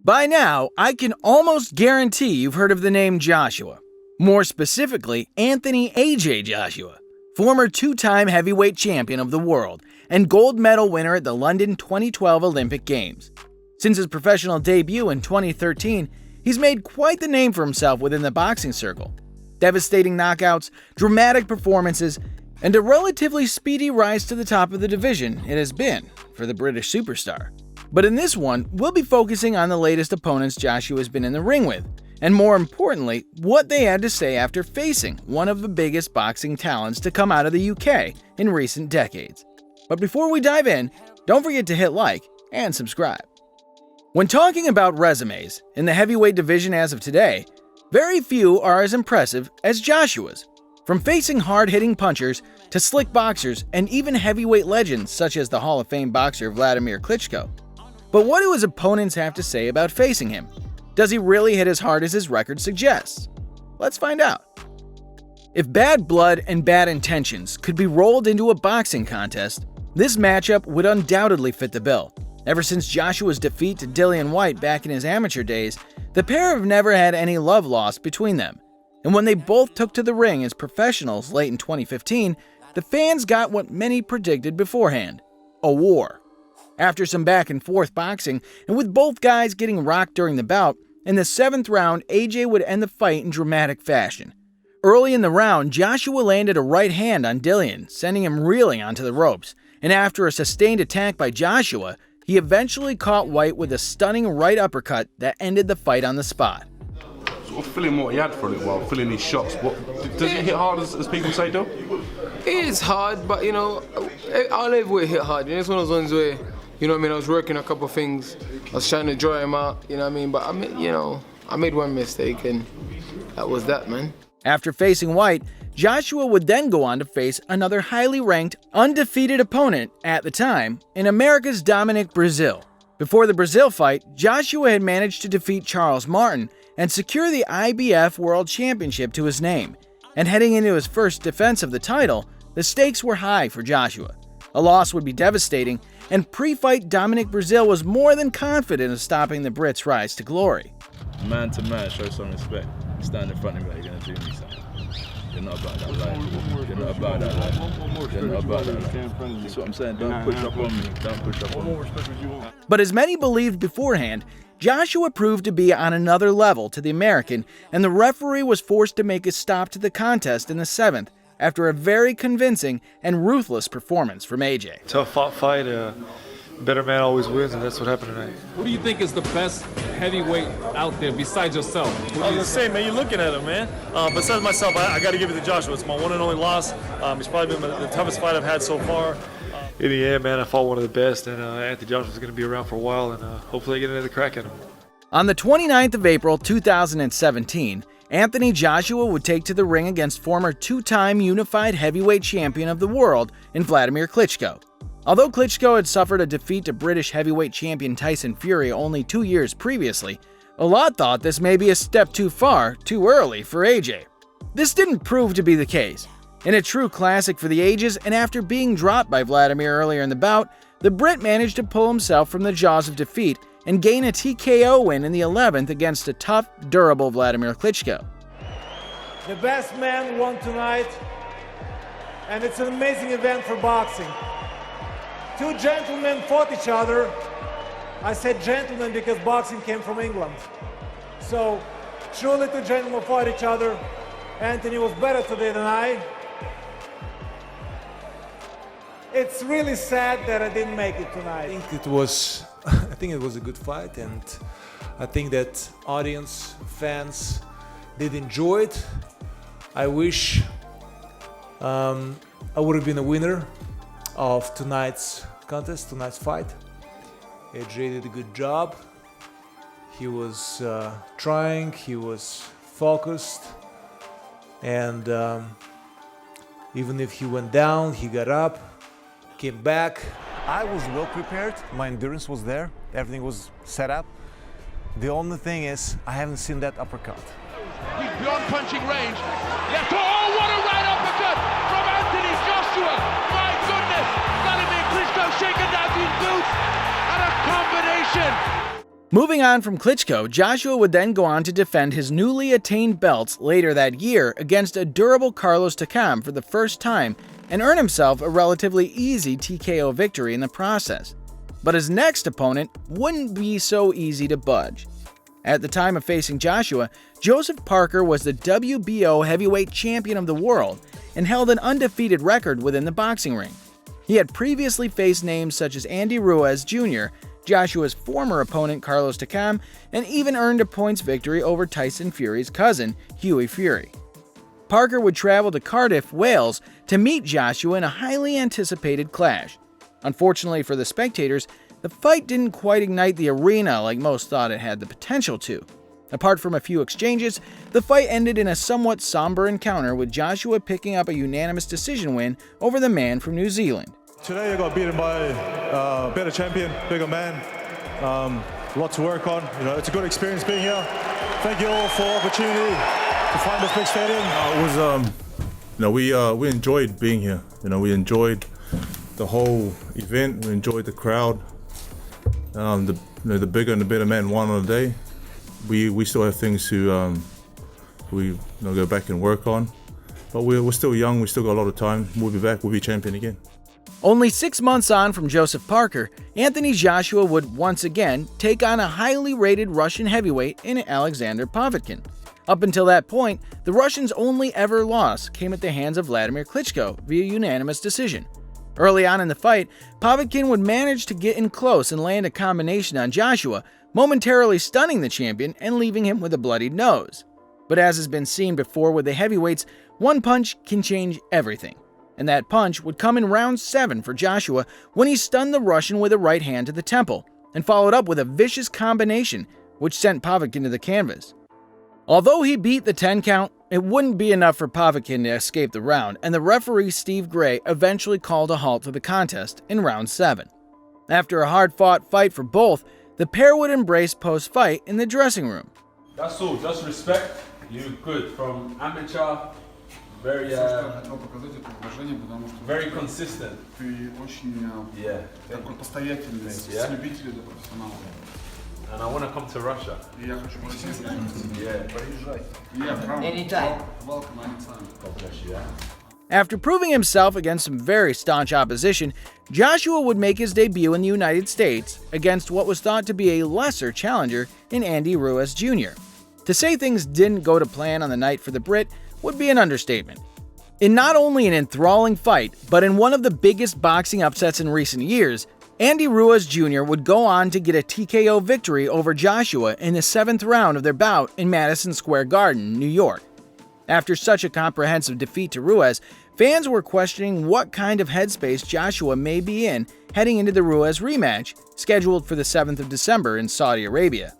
By now, I can almost guarantee you've heard of the name Joshua. More specifically, Anthony A.J. Joshua, former two-time heavyweight champion of the world and gold medal winner at the London 2012 Olympic Games. Since his professional debut in 2013, he's made quite the name for himself within the boxing circle. Devastating knockouts, dramatic performances, and a relatively speedy rise to the top of the division it has been for the British superstar. But in this one, we'll be focusing on the latest opponents Joshua has been in the ring with, and more importantly, what they had to say after facing one of the biggest boxing talents to come out of the UK in recent decades. But before we dive in, don't forget to hit like and subscribe. When talking about resumes in the heavyweight division as of today, very few are as impressive as Joshua's. From facing hard-hitting punchers to slick boxers and even heavyweight legends such as the Hall of Fame boxer Vladimir Klitschko. But what do his opponents have to say about facing him? Does he really hit as hard as his record suggests? Let's find out. If bad blood and bad intentions could be rolled into a boxing contest, this matchup would undoubtedly fit the bill. Ever since Joshua's defeat to Dillian Whyte back in his amateur days, the pair have never had any love lost between them. And when they both took to the ring as professionals late in 2015, the fans got what many predicted beforehand: a war. After some back and forth boxing, and with both guys getting rocked during the bout, in the 7th round, AJ would end the fight in dramatic fashion. Early in the round, Joshua landed a right hand on Dillian, sending him reeling onto the ropes, and after a sustained attack by Joshua, he eventually caught Whyte with a stunning right uppercut that ended the fight on the spot. Sort of feeling what he had for a little while, feeling his shots. Does it hit hard as people say, though? It is hard, but I'll ever hit hard. It's one of those ones where, I was working a couple things. I was trying to draw him out, But I made one mistake, and that was that, man. After facing Whyte, Joshua would then go on to face another highly ranked, undefeated opponent at the time in America's Dominic Breazeale. Before the Breazeale fight, Joshua had managed to defeat Charles Martin and secure the IBF World Championship to his name. And heading into his first defense of the title, the stakes were high for Joshua. A loss would be devastating, and pre-fight Dominic Breazeale was more than confident of stopping the Brits' rise to glory. Man to man, show some respect. Stand in front of me like you're gonna do me something. You're not about that life. You're not about that life. You're not about that life. That's what I'm saying. Don't push up on me. Don't push up on me. But as many believed beforehand, Joshua proved to be on another level to the American, and the referee was forced to make a stop to the contest in the 7th after a very convincing and ruthless performance from AJ. Tough fight, better man always wins, and that's what happened tonight. Who do you think is the best heavyweight out there besides yourself? I was gonna say, man, you're looking at him, man. Besides myself, I got to give it to Joshua. It's my one and only loss. It's probably been the toughest fight I've had so far. In the end, man, I fought one of the best, and Anthony Joshua's going to be around for a while, and hopefully I get another crack at him. On the 29th of April 2017, Anthony Joshua would take to the ring against former two-time unified heavyweight champion of the world in Vladimir Klitschko. Although Klitschko had suffered a defeat to British heavyweight champion Tyson Fury only 2 years previously, a lot thought this may be a step too far, too early for AJ. This didn't prove to be the case. In a true classic for the ages, and after being dropped by Vladimir earlier in the bout, the Brit managed to pull himself from the jaws of defeat and gain a TKO win in the 11th against a tough, durable Vladimir Klitschko. The best man won tonight, and it's an amazing event for boxing. Two gentlemen fought each other. I said gentlemen because boxing came from England. So, truly two gentlemen fought each other. Anthony was better today than I. It's really sad that I didn't make it tonight. I think it was a good fight, and I think that audience, fans did enjoy it. I wish I would have been a winner of tonight's contest, tonight's fight. AJ did a good job. He was trying, he was focused, and even if he went down, he got up, came back. I was well prepared, my endurance was there, everything was set up. The only thing is, I haven't seen that uppercut. He's beyond punching range. Left, oh, what a right uppercut from Anthony Joshua! My goodness! Vladimir Klitschko shaking down his boots, and a combination! Moving on from Klitschko, Joshua would then go on to defend his newly attained belts later that year against a durable Carlos Takam for the first time and earn himself a relatively easy TKO victory in the process. But his next opponent wouldn't be so easy to budge. At the time of facing Joshua, Joseph Parker was the WBO heavyweight champion of the world and held an undefeated record within the boxing ring. He had previously faced names such as Andy Ruiz Jr., Joshua's former opponent Carlos Takam, and even earned a points victory over Tyson Fury's cousin, Hughie Fury. Parker would travel to Cardiff, Wales, to meet Joshua in a highly anticipated clash. Unfortunately for the spectators, the fight didn't quite ignite the arena like most thought it had the potential to. Apart from a few exchanges, the fight ended in a somewhat somber encounter with Joshua picking up a unanimous decision win over the man from New Zealand. Today I got beaten by a better champion, bigger man. A lot to work on. It's a good experience being here. Thank you all for the opportunity to find this big stadium. We enjoyed being here. We enjoyed the whole event. We enjoyed the crowd. The bigger and the better man won on the day. We still have things to go back and work on. But we're still young. We still got a lot of time. We'll be back. We'll be champion again. Only 6 months on from Joseph Parker, Anthony Joshua would once again take on a highly rated Russian heavyweight in Alexander Povektin. Up until that point, the Russians' only ever loss came at the hands of Vladimir Klitschko via unanimous decision. Early on in the fight, Povektin would manage to get in close and land a combination on Joshua, momentarily stunning the champion and leaving him with a bloodied nose. But as has been seen before with the heavyweights, one punch can change everything. And that punch would come in round 7 for Joshua when he stunned the Russian with a right hand to the temple, and followed up with a vicious combination which sent Povektin to the canvas. Although he beat the 10 count, it wouldn't be enough for Povektin to escape the round, and the referee Steve Gray eventually called a halt to the contest in round 7. After a hard-fought fight for both, the pair would embrace post-fight in the dressing room. That's all, just respect. You're good. From amateur, very consistent. Yeah. And I want to come to Russia. Anytime. Welcome anytime. God bless you. After proving himself against some very staunch opposition, Joshua would make his debut in the United States against what was thought to be a lesser challenger in Andy Ruiz Jr. To say things didn't go to plan on the night for the Brit would be an understatement. In not only an enthralling fight, but in one of the biggest boxing upsets in recent years, Andy Ruiz Jr. would go on to get a TKO victory over Joshua in the 7th round of their bout in Madison Square Garden, New York. After such a comprehensive defeat to Ruiz, fans were questioning what kind of headspace Joshua may be in heading into the Ruiz rematch, scheduled for the 7th of December in Saudi Arabia.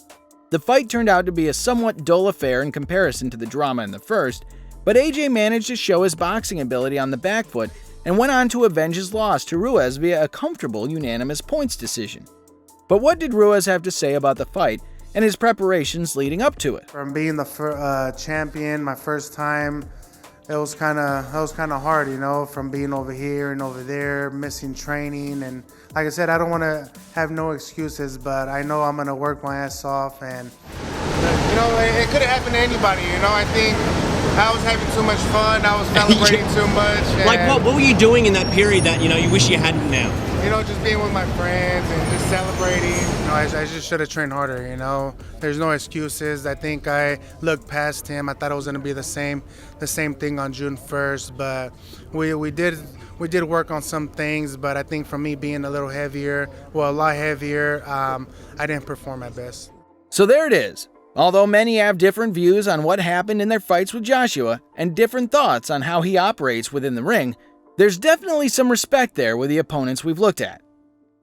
The fight turned out to be a somewhat dull affair in comparison to the drama in the first, but AJ managed to show his boxing ability on the back foot and went on to avenge his loss to Ruiz via a comfortable unanimous points decision. But what did Ruiz have to say about the fight and his preparations leading up to it? From being the champion, my first time, it was kind of hard, from being over here and over there, missing training, and like I said, I don't want to have no excuses, but I know I'm gonna work my ass off, and it could have happened to anybody. I think I was having too much fun. I was celebrating too much. Like what were you doing in that period that you wish you hadn't now? Just being with my friends and just celebrating. I just should have trained harder. There's no excuses. I think I looked past him. I thought it was gonna be the same thing on June 1st, but we did work on some things. But I think for me being a lot heavier, I didn't perform at best. So there it is. Although many have different views on what happened in their fights with Joshua and different thoughts on how he operates within the ring, there's definitely some respect there with the opponents we've looked at.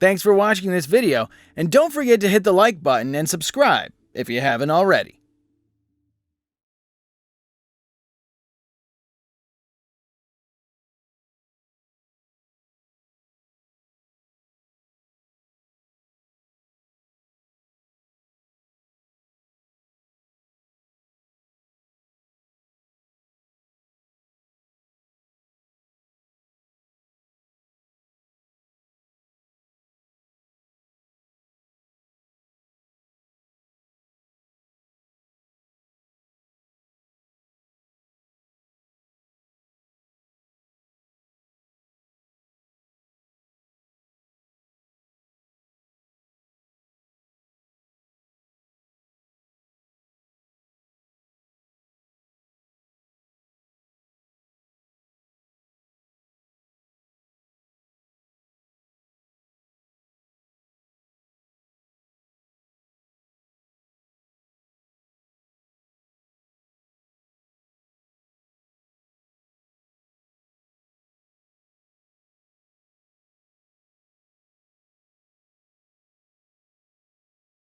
Thanks for watching this video, and don't forget to hit the like button and subscribe if you haven't already.